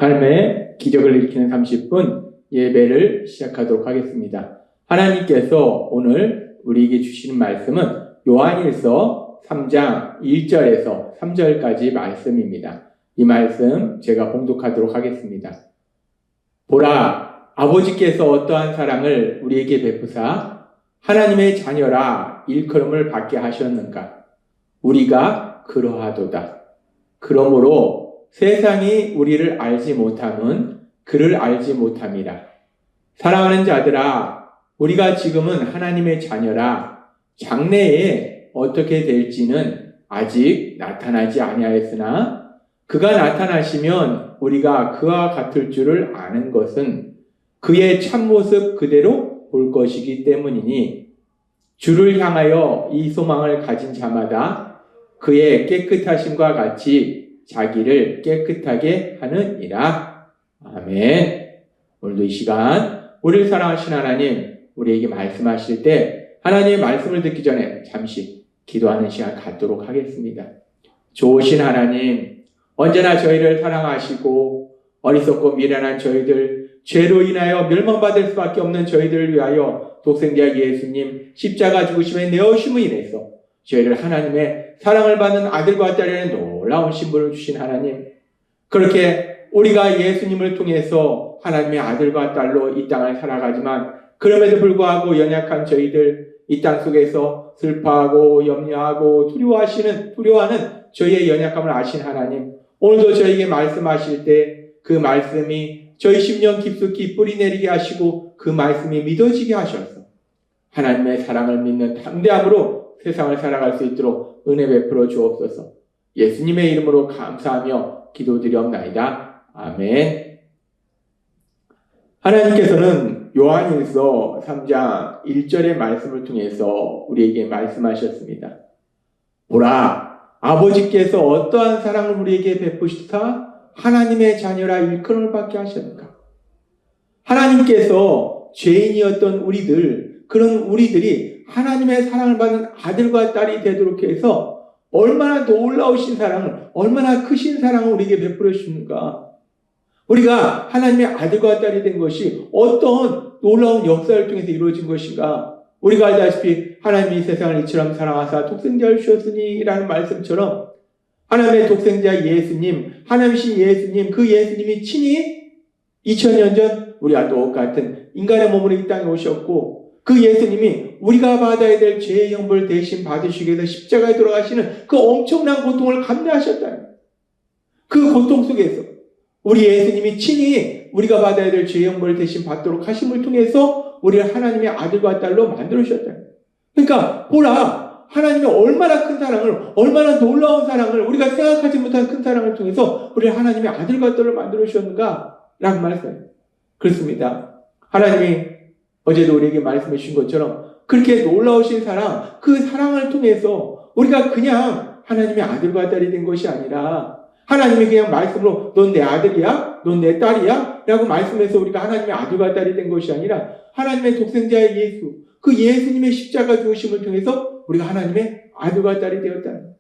삶의 기적을 일으키는 30분 예배를 시작하도록 하겠습니다. 하나님께서 오늘 우리에게 주시는 말씀은 요한일서 3장 1절에서 3절까지 말씀입니다. 이 말씀 제가 봉독하도록 하겠습니다. 보라, 아버지께서 어떠한 사랑을 우리에게 베푸사 하나님의 자녀라 일컬음을 받게 하셨는가? 우리가 그러하도다. 그러므로 세상이 우리를 알지 못함은 그를 알지 못함이라. 사랑하는 자들아, 우리가 지금은 하나님의 자녀라. 장래에 어떻게 될지는 아직 나타나지 아니하였으나 그가 나타나시면 우리가 그와 같을 줄을 아는 것은 그의 참모습 그대로 볼 것이기 때문이니 주를 향하여 이 소망을 가진 자마다 그의 깨끗하심과 같이 자기를 깨끗하게 하느니라. 아멘. 오늘도 이 시간 우리를 사랑하신 하나님, 우리에게 말씀하실 때 하나님의 말씀을 듣기 전에 잠시 기도하는 시간 갖도록 하겠습니다. 좋으신 하나님, 언제나 저희를 사랑하시고 어리석고 미련한 저희들, 죄로 인하여 멸망받을 수밖에 없는 저희들을 위하여 독생자 예수님 십자가 죽으심에 내어오심으로 인해서 저희를 하나님의 사랑을 받는 아들과 딸이라는 놀라운 신분을 주신 하나님, 그렇게 우리가 예수님을 통해서 하나님의 아들과 딸로 이 땅을 살아가지만 그럼에도 불구하고 연약한 저희들, 이 땅 속에서 슬퍼하고 염려하고 두려워하는 저희의 연약함을 아신 하나님, 오늘도 저희에게 말씀하실 때 그 말씀이 저희 심령 깊숙이 뿌리 내리게 하시고 그 말씀이 믿어지게 하셔서 하나님의 사랑을 믿는 담대함으로 세상을 살아갈 수 있도록 은혜 베풀어 주옵소서. 예수님의 이름으로 감사하며 기도드리옵나이다. 아멘. 하나님께서는 요한일서 3장 1절의 말씀을 통해서 우리에게 말씀하셨습니다. 보라, 아버지께서 어떠한 사랑을 우리에게 베푸시사 하나님의 자녀라 일컬음을 받게 하셨는가? 하나님께서 죄인이었던 우리들, 그런 우리들이 하나님의 사랑을 받는 아들과 딸이 되도록 해서 얼마나 놀라우신 사랑을, 얼마나 크신 사랑을 우리에게 베풀어 주는가? 우리가 하나님의 아들과 딸이 된 것이 어떤 놀라운 역사를 통해서 이루어진 것인가? 우리가 알다시피 하나님이 세상을 이처럼 사랑하사 독생자를 주셨으니 라는 말씀처럼 하나님의 독생자 예수님, 하나님이신 예수님, 그 예수님이 친히 2000년 전 우리와 똑같은 인간의 몸으로 이 땅에 오셨고 그 예수님이 우리가 받아야 될 죄의 형벌을 대신 받으시기 위해서 십자가에 돌아가시는 그 엄청난 고통을 감내하셨다는 그 고통 속에서 우리 예수님이 친히 우리가 받아야 될 죄의 형벌을 대신 받도록 하심을 통해서 우리를 하나님의 아들과 딸로 만들어주셨다는. 그러니까 보라, 하나님이 얼마나 큰 사랑을, 얼마나 놀라운 사랑을, 우리가 생각하지 못한 큰 사랑을 통해서 우리를 하나님의 아들과 딸로 만들어주셨는가 라는 말씀. 그렇습니다. 하나님이 어제도 우리에게 말씀해 주신 것처럼 그렇게 놀라우신 사랑, 그 사랑을 통해서 우리가 그냥 하나님의 아들과 딸이 된 것이 아니라 하나님이 그냥 말씀으로 넌 내 아들이야? 넌 내 딸이야? 라고 말씀해서 우리가 하나님의 아들과 딸이 된 것이 아니라 하나님의 독생자의 예수, 그 예수님의 십자가 죽으심을 통해서 우리가 하나님의 아들과 딸이 되었다는.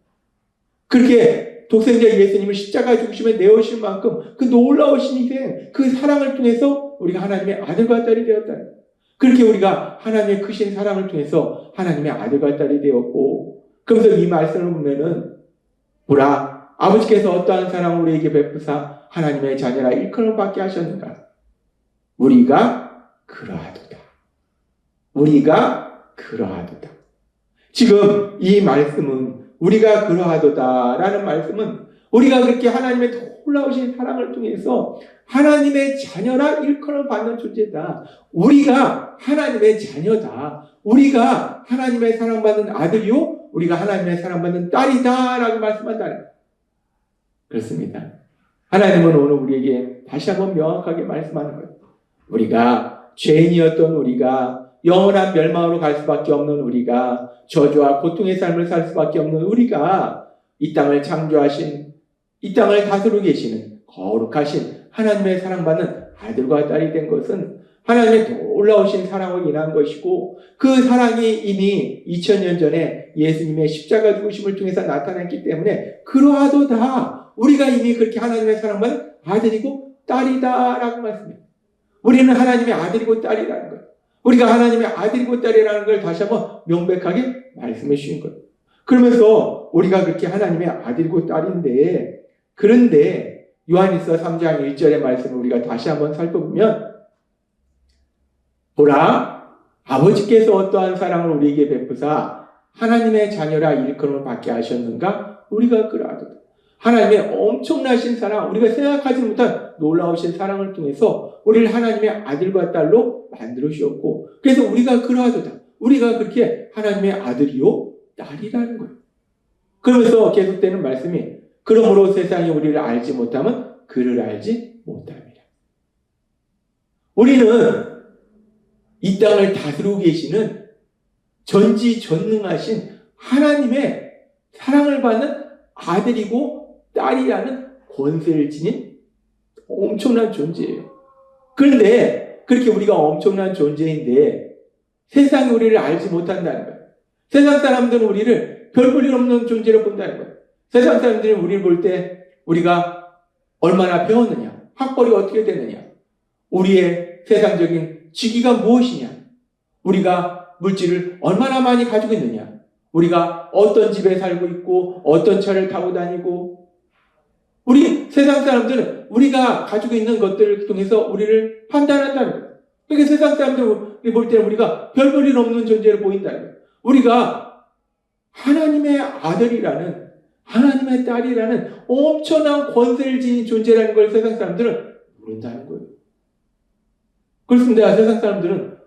그렇게 독생자 예수님을 십자가 죽으심에 내어오실 만큼 그 놀라우신 희생, 그 사랑을 통해서 우리가 하나님의 아들과 딸이 되었다는. 그렇게 우리가 하나님의 크신 사랑을 통해서 하나님의 아들과 딸이 되었고, 그러면서 이 말씀을 보면은 보라, 아버지께서 어떠한 사랑을 우리에게 베푸사 하나님의 자녀라 일컬음을 받게 하셨는가? 우리가 그러하도다. 우리가 그러하도다. 지금 이 말씀은 우리가 그러하도다라는 말씀은 우리가 그렇게 하나님의 놀라우신 사랑을 통해서 하나님의 자녀라 일컬음을 받는 존재다. 우리가 하나님의 자녀다. 우리가 하나님의 사랑받는 아들이요, 우리가 하나님의 사랑받는 딸이다라고 말씀한다는. 그렇습니다. 하나님은 오늘 우리에게 다시 한번 명확하게 말씀하는 거예요. 우리가 죄인이었던 우리가, 영원한 멸망으로 갈 수밖에 없는 우리가, 저주와 고통의 삶을 살 수밖에 없는 우리가 이 땅을 창조하신, 이 땅을 다스리고 계시는 거룩하신 하나님의 사랑받는 아들과 딸이 된 것은 하나님의 놀라우신 사랑으로 인한 것이고, 그 사랑이 이미 2000년 전에 예수님의 십자가 죽으심을 통해서 나타났기 때문에 그러하도다. 우리가 이미 그렇게 하나님의 사랑받는 아들이고 딸이다라고 말씀해요. 우리는 하나님의 아들이고 딸이라는 거예요. 우리가 하나님의 아들이고 딸이라는 걸 다시 한번 명백하게 말씀해 주신 거예요. 그러면서 우리가 그렇게 하나님의 아들이고 딸인데, 그런데 요한일서 3장 1절의 말씀을 우리가 다시 한번 살펴보면, 보라, 아버지께서 어떠한 사랑을 우리에게 베푸사 하나님의 자녀라 일컬음을 받게 하셨는가? 우리가 그러하도다. 하나님의 엄청나신 사랑, 우리가 생각하지 못한 놀라우신 사랑을 통해서 우리를 하나님의 아들과 딸로 만들어 주셨고, 그래서 우리가 그러하도다. 우리가 그렇게 하나님의 아들이요 딸이라는 거예요. 그러면서 계속되는 말씀이, 그러므로 세상이 우리를 알지 못하면 그를 알지 못합니다. 우리는 이 땅을 다스리고 계시는 전지전능하신 하나님의 사랑을 받는 아들이고 딸이라는 권세를 지닌 엄청난 존재예요. 그런데 그렇게 우리가 엄청난 존재인데 세상이 우리를 알지 못한다는 거예요. 세상 사람들은 우리를 별 볼 일 없는 존재로 본다는 거예요. 세상 사람들이 우리를 볼 때 우리가 얼마나 배웠느냐, 학벌이 어떻게 되느냐, 우리의 세상적인 직위가 무엇이냐, 우리가 물질을 얼마나 많이 가지고 있느냐, 우리가 어떤 집에 살고 있고 어떤 차를 타고 다니고, 우리 세상 사람들은 우리가 가지고 있는 것들을 통해서 우리를 판단한다는 거예요. 그러니까 세상 사람들이 볼 때는 우리가 별 볼 일 없는 존재로 보인다는 거예요. 우리가 하나님의 아들이라는, 하나님의 딸이라는 엄청난 권세를 지닌 존재라는 걸 세상 사람들은 모른다는 거예요. 그렇습니다. 세상 사람들은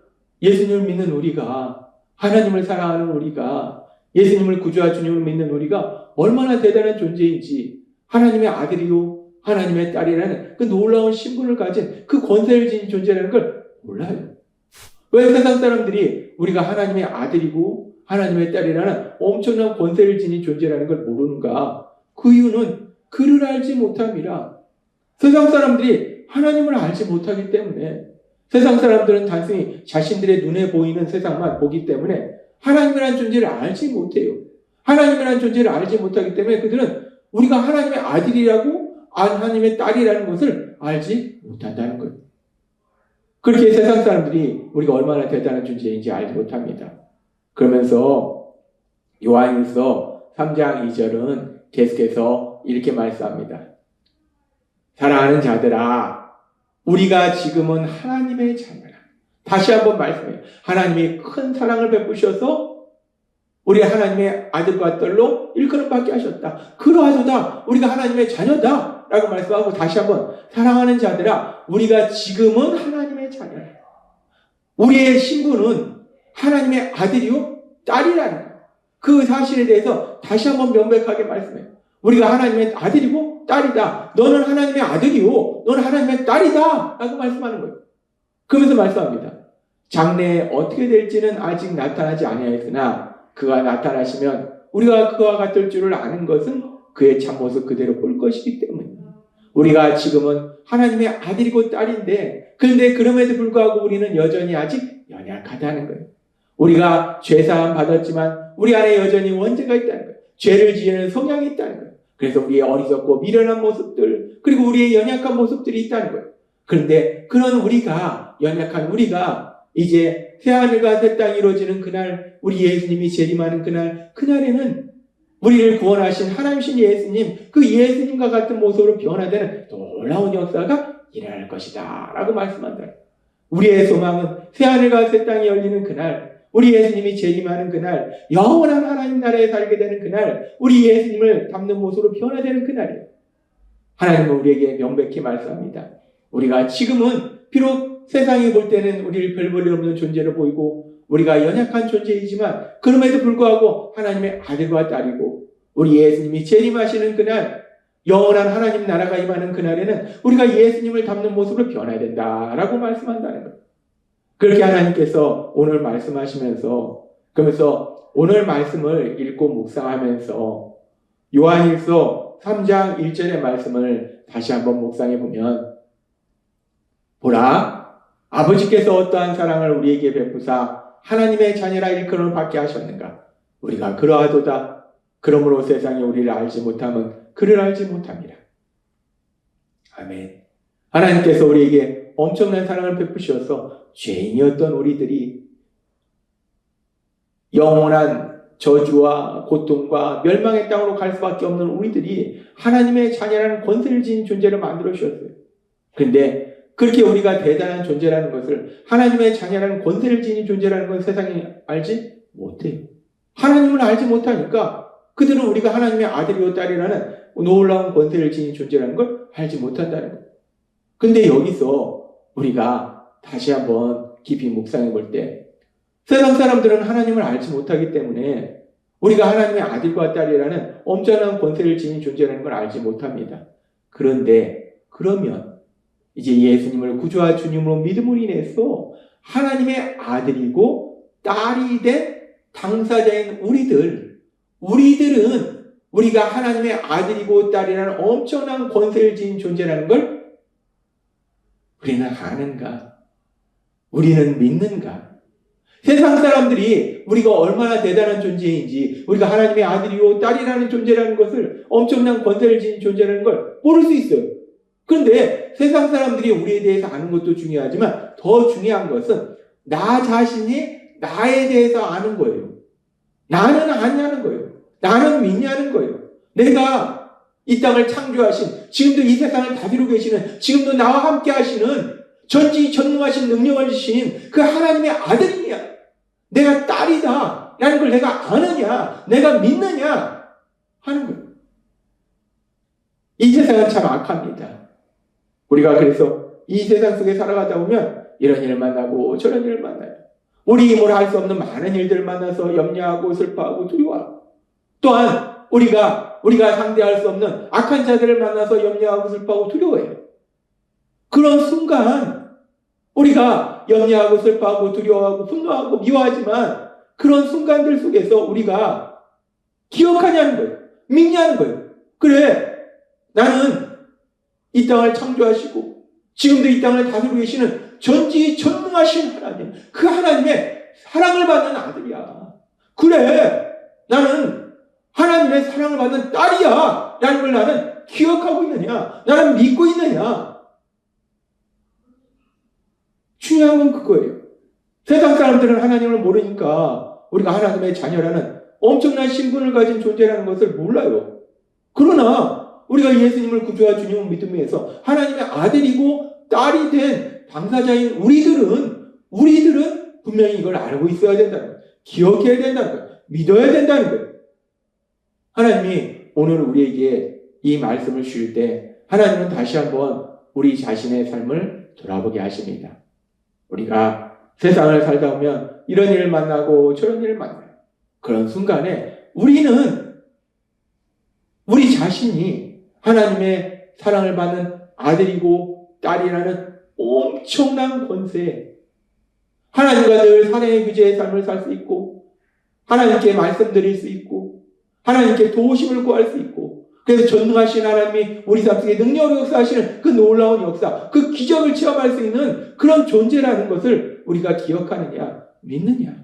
예수님을 믿는 우리가, 하나님을 사랑하는 우리가, 예수님을 구주와 주님을 믿는 우리가 얼마나 대단한 존재인지, 하나님의 아들이요 하나님의 딸이라는 그 놀라운 신분을 가진 그 권세를 지닌 존재라는 걸 몰라요. 왜 세상 사람들이 우리가 하나님의 아들이고 하나님의 딸이라는 엄청난 권세를 지닌 존재라는 걸 모르는가? 그 이유는 그를 알지 못함이라. 세상 사람들이 하나님을 알지 못하기 때문에, 세상 사람들은 단순히 자신들의 눈에 보이는 세상만 보기 때문에 하나님이라는 존재를 알지 못해요. 하나님이라는 존재를 알지 못하기 때문에 그들은 우리가 하나님의 아들이라고, 하나님의 딸이라는 것을 알지 못한다는 거예요. 그렇게 세상 사람들이 우리가 얼마나 대단한 존재인지 알지 못합니다. 그러면서 요한일서 3장 2절은 계속해서 이렇게 말씀합니다. 사랑하는 자들아, 우리가 지금은 하나님의 자녀라. 다시 한번 말씀해요. 하나님이 큰 사랑을 베푸셔서 우리 하나님의 아들과 딸로 일컬음 받게 하셨다. 그러하도다. 우리가 하나님의 자녀다. 라고 말씀하고 다시 한번, 사랑하는 자들아, 우리가 지금은 하나님의 자녀라. 우리의 신분은 하나님의 아들이요 딸이라는 거예요. 그 사실에 대해서 다시 한번 명백하게 말씀해요. 우리가 하나님의 아들이고 딸이다. 너는 하나님의 아들이요, 너는 하나님의 딸이다. 라고 말씀하는 거예요. 그러면서 말씀합니다. 장래에 어떻게 될지는 아직 나타나지 아니하였으나 그가 나타나시면 우리가 그와 같을 줄을 아는 것은 그의 참모습 그대로 볼 것이기 때문입니다. 우리가 지금은 하나님의 아들이고 딸인데, 그런데 그럼에도 불구하고 우리는 여전히 아직 연약하다는 거예요. 우리가 죄사함 받았지만 우리 안에 여전히 원죄가 있다는 거예요. 죄를 지으는 성향이 있다는 거예요. 그래서 우리의 어리석고 미련한 모습들, 그리고 우리의 연약한 모습들이 있다는 거예요. 그런데 그런 우리가, 연약한 우리가 이제 새하늘과 새 땅이 이루어지는 그날, 우리 예수님이 재림하는 그날에는 우리를 구원하신 하나님이신 예수님, 그 예수님과 같은 모습으로 변화되는 놀라운 역사가 일어날 것이다 라고 말씀한다. 우리의 소망은 새하늘과 새 땅이 열리는 그날, 우리 예수님이 재림하는 그날, 영원한 하나님 나라에 살게 되는 그날, 우리 예수님을 닮는 모습으로 변화되는 그날이에요. 하나님은 우리에게 명백히 말씀합니다. 우리가 지금은 비록 세상이 볼 때는 우리를 별 볼 일 없는 존재로 보이고 우리가 연약한 존재이지만, 그럼에도 불구하고 하나님의 아들과 딸이고, 우리 예수님이 재림하시는 그날, 영원한 하나님 나라가 임하는 그날에는 우리가 예수님을 닮는 모습으로 변해야 된다라고 말씀한다는 거예요. 그렇게 하나님께서 오늘 말씀하시면서, 그러면서 오늘 말씀을 읽고 묵상하면서 요한일서 3장 1절의 말씀을 다시 한번 묵상해 보면, 보라, 아버지께서 어떠한 사랑을 우리에게 베푸사 하나님의 자녀라 일컬음을 받게 하셨는가? 우리가 그러하도다. 그러므로 세상이 우리를 알지 못하면 그를 알지 못합니다. 아멘. 하나님께서 우리에게 엄청난 사랑을 베푸셔서 죄인이었던 우리들이 영원한 저주와 고통과 멸망의 땅으로 갈 수밖에 없는 우리들이 하나님의 자녀라는 권세를 지닌 존재를 만들어 주셨어요. 그런데 그렇게 우리가 대단한 존재라는 것을, 하나님의 자녀라는 권세를 지닌 존재라는 걸 세상이 알지 못해요. 하나님을 알지 못하니까 그들은 우리가 하나님의 아들이요 딸이라는 놀라운 권세를 지닌 존재라는 걸 알지 못한다는 거예요. 근데 여기서 우리가 다시 한번 깊이 묵상해 볼 때, 세상 사람들은 하나님을 알지 못하기 때문에 우리가 하나님의 아들과 딸이라는 엄청난 권세를 지닌 존재라는 걸 알지 못합니다. 그런데 그러면 이제 예수님을 구주와 주님으로 믿음으로 인해서 하나님의 아들이고 딸이 된 당사자인 우리들은 우리가 하나님의 아들이고 딸이라는 엄청난 권세를 지닌 존재라는 걸 우리는 아는가? 우리는 믿는가? 세상 사람들이 우리가 얼마나 대단한 존재인지, 우리가 하나님의 아들이고 딸이라는 존재라는 것을, 엄청난 권세를 지닌 존재라는 걸 모를 수 있어요. 그런데 세상 사람들이 우리에 대해서 아는 것도 중요하지만 더 중요한 것은 나 자신이 나에 대해서 아는 거예요. 나는 아냐는 거예요. 나는 믿냐는 거예요. 내가 이 땅을 창조하신, 지금도 이 세상을 다스리고 계시는, 지금도 나와 함께 하시는 전지전능하신 능력을 주신 그 하나님의 아들이냐, 내가 딸이다 라는 걸 내가 아느냐, 내가 믿느냐 하는 거예요. 이 세상은 참 악합니다. 우리가 그래서 이 세상 속에 살아가다 보면 이런 일을 만나고 저런 일을 만나요. 우리 힘으로 할 수 없는 많은 일들을 만나서 염려하고 슬퍼하고 두려워하고, 또한 우리가 상대할 수 없는 악한 자들을 만나서 염려하고 슬퍼하고 두려워해요. 그런 순간 우리가 염려하고 슬퍼하고 두려워하고 분노하고 미워하지만, 그런 순간들 속에서 우리가 기억하냐는 거예요. 믿냐는 거예요. 그래, 나는 이 땅을 창조하시고 지금도 이 땅을 다스리고 계시는 전지전능하신 하나님, 그 하나님의 사랑을 받는 아들이야. 그래, 나는 하나님의 사랑을 받는 딸이야 라는 걸 나는 기억하고 있느냐, 나는 믿고 있느냐. 중요한 건 그거예요. 세상 사람들은 하나님을 모르니까 우리가 하나님의 자녀라는 엄청난 신분을 가진 존재라는 것을 몰라요. 그러나 우리가 예수님을 구주와 주님을 믿음에서 하나님의 아들이고 딸이 된 당사자인 우리들은 분명히 이걸 알고 있어야 된다는 거예요. 기억해야 된다는 거예요. 믿어야 된다는 거예요. 하나님이 오늘 우리에게 이 말씀을 주실 때 하나님은 다시 한번 우리 자신의 삶을 돌아보게 하십니다. 우리가 세상을 살다 보면 이런 일을 만나고 저런 일을 만나요. 그런 순간에 우리는 우리 자신이 하나님의 사랑을 받는 아들이고 딸이라는 엄청난 권세, 하나님과 늘 사랑의 규제의 삶을 살 수 있고, 하나님께 말씀드릴 수 있고, 하나님께 도우심을 구할 수 있고, 그래서 전능하신 하나님이 우리 삶 속에 능력으로 역사하시는 그 놀라운 역사, 그 기적을 체험할 수 있는 그런 존재라는 것을 우리가 기억하느냐, 믿느냐.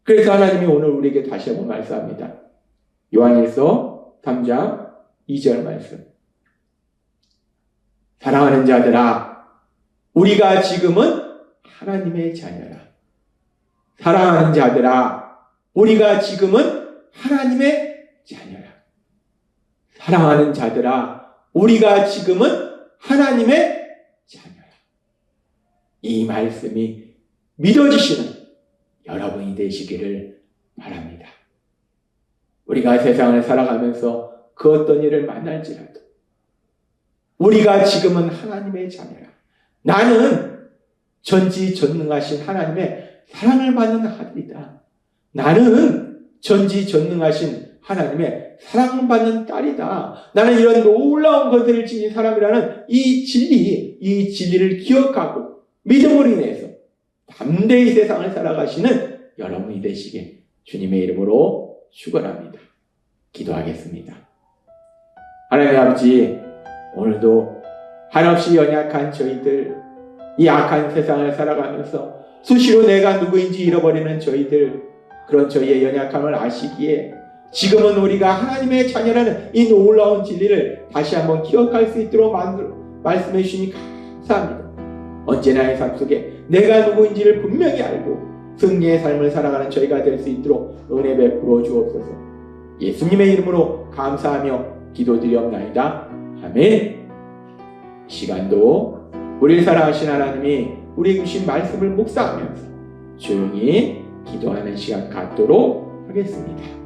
그래서 하나님이 오늘 우리에게 다시 한번 말씀합니다. 요한일서 3장 2절 말씀. 사랑하는 자들아, 우리가 지금은 하나님의 자녀라. 사랑하는 자들아, 우리가 지금은 하나님의 자녀라. 사랑하는 자들아, 우리가 지금은 하나님의 자녀라. 이 말씀이 믿어지시는 여러분이 되시기를 바랍니다. 우리가 세상을 살아가면서 그 어떤 일을 만날지라도 우리가 지금은 하나님의 자녀라. 나는 전지전능하신 하나님의 사랑을 받는 아들이다. 나는 전지전능하신 하나님의 사랑을 받는 딸이다. 나는 이런 놀라운 것을 지닌 사람이라는 이 진리를 기억하고 믿음으로 인해서 담대히 세상을 살아가시는 여러분이 되시게 주님의 이름으로 축원합니다. 기도하겠습니다. 하나님 아버지, 오늘도 한없이 연약한 저희들, 이 악한 세상을 살아가면서 수시로 내가 누구인지 잃어버리는 저희들, 그런 저희의 연약함을 아시기에 지금은 우리가 하나님의 자녀라는 이 놀라운 진리를 다시 한번 기억할 수 있도록 말씀해 주시니 감사합니다. 언제나 의 삶 속에 내가 누구인지를 분명히 알고 승리의 삶을 살아가는 저희가 될 수 있도록 은혜 베풀어 주옵소서. 예수님의 이름으로 감사하며 기도드리옵나이다. 아멘. 이 시간도 우리를 사랑하신 하나님이 우리에게 주신 말씀을 묵상하면서 조용히 기도하는 시간 갖도록 하겠습니다.